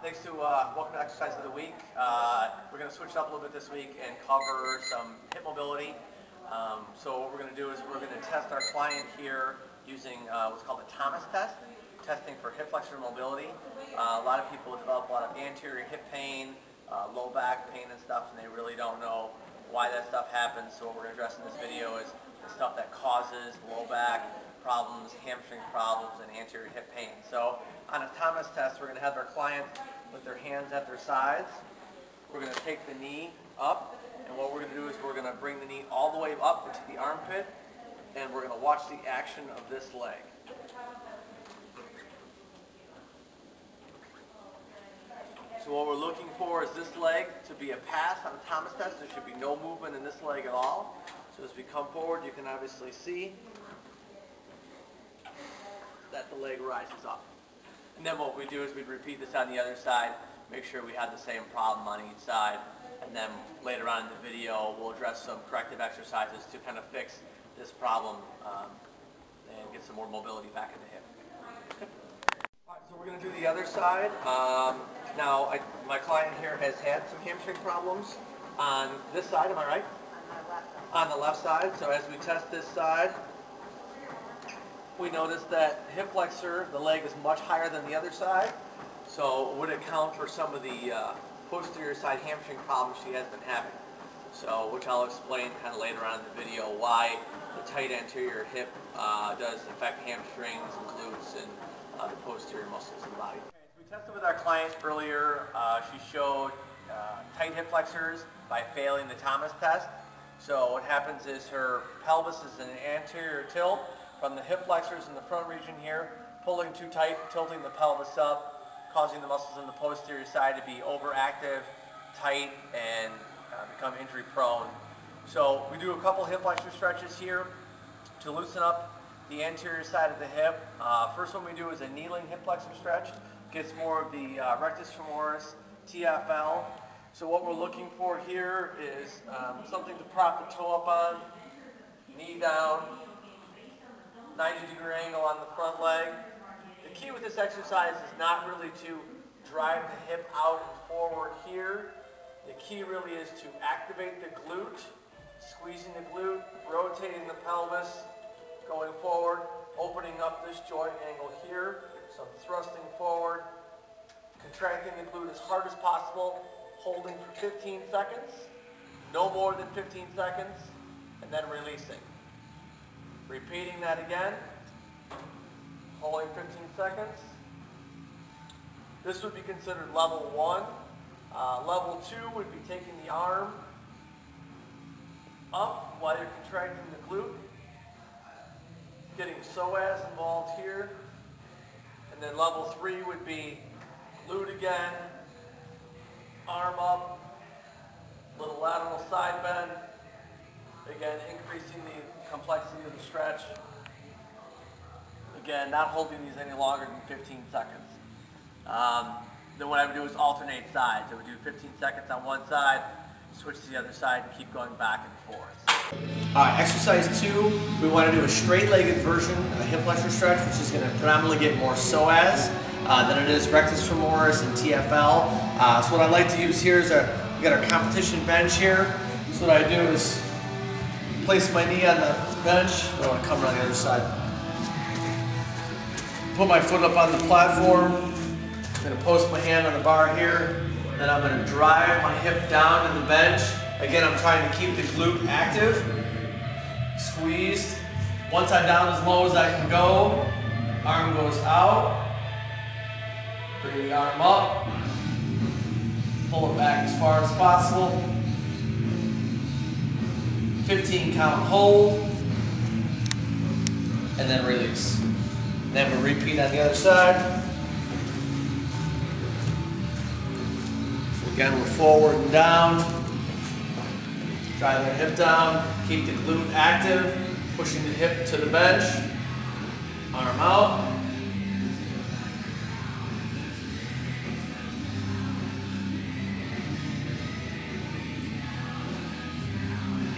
Thanks to welcome to Exercise of the Week. We're going to switch it up a little bit this week and cover some hip mobility. So what we're going to do is we're going to test our client here using what's called the Thomas test, testing for hip flexor mobility. A lot of people develop a lot of anterior hip pain, low back pain and stuff, and they really don't know why that stuff happens. So what we're going to address in this video is the stuff that causes low back problems, hamstring problems, and anterior hip pain. So on a Thomas test, we're going to have our client with their hands at their sides. We're going to take the knee up, and what we're going to do is we're going to bring the knee all the way up into the armpit, and we're going to watch the action of this leg. So what we're looking for is this leg to be a pass on the Thomas test. There should be no movement in this leg at all. So as we come forward, you can obviously see that the leg rises up. And then what we do is we'd repeat this on the other side, make sure we have the same problem on each side, and then later on in the video we'll address some corrective exercises to kind of fix this problem and get some more mobility back in the hip. Alright, so we're going to do the other side. Now my client here has had some hamstring problems on this side, am I right? On the left side. So as we test this side, we notice that hip flexor, the leg is much higher than the other side, so would account for some of the posterior side hamstring problems she has been having. So, which I'll explain kind of later on in the video, why the tight anterior hip does affect hamstrings and glutes and the posterior muscles in the body. Okay, so we tested with our client earlier. She showed tight hip flexors by failing the Thomas test. So what happens is her pelvis is in an anterior tilt from the hip flexors in the front region here, pulling too tight, tilting the pelvis up, causing the muscles in the posterior side to be overactive, tight, and become injury prone. So we do a couple hip flexor stretches here to loosen up the anterior side of the hip. First one we do is a kneeling hip flexor stretch. Gets more of the rectus femoris, TFL. So what we're looking for here is something to prop the toe up on, knee down, 90-degree angle on the front leg. The key with this exercise is not really to drive the hip out and forward here. The key really is to activate the glute, squeezing the glute, rotating the pelvis, going forward, opening up this joint angle here. So I'm thrusting forward, contracting the glute as hard as possible, holding for 15 seconds, no more than 15 seconds, and then releasing. Repeating that again, holding 15 seconds. This would be considered level 1. Level 2 would be taking the arm up while you're contracting the glute, getting psoas involved here. And then level 3 would be glute again, arm up, little lateral side bend. Again, increasing the complexity of the stretch. Again, not holding these any longer than 15 seconds. Then what I would do is alternate sides. I would do 15 seconds on one side, switch to the other side, and keep going back and forth. Exercise 2, we want to do a straight-legged version of a hip flexor stretch, which is going to predominantly get more psoas than it is rectus femoris and TFL. So what I'd like to use here is we got our competition bench here. So what I do is place my knee on the bench. I want to come around the other side. Put my foot up on the platform. I'm going to post my hand on the bar here. Then I'm going to drive my hip down to the bench. Again, I'm trying to keep the glute active. Squeezed. Once I'm down as low as I can go, arm goes out. Bring the arm up. Pull it back as far as possible. 15 count hold, and then release. And then we'll repeat on the other side. So again, we're forward and down. Drive the hip down, keep the glute active, pushing the hip to the bench, arm out.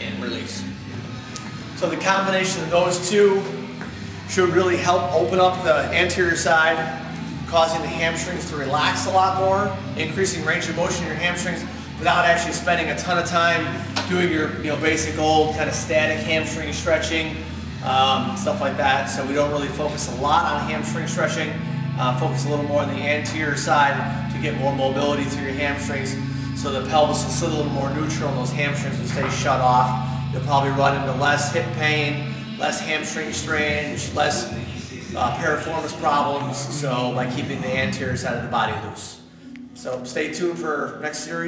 And release. So the combination of those two should really help open up the anterior side, causing the hamstrings to relax a lot more, increasing range of motion in your hamstrings without actually spending a ton of time doing your basic old kind of static hamstring stretching, stuff like that. So we don't really focus a lot on hamstring stretching, focus a little more on the anterior side to get more mobility through your hamstrings, so the pelvis will sit a little more neutral and those hamstrings will stay shut off. You'll probably run into less hip pain, less hamstring strain, less piriformis problems, so by keeping the anterior side of the body loose. So stay tuned for next series.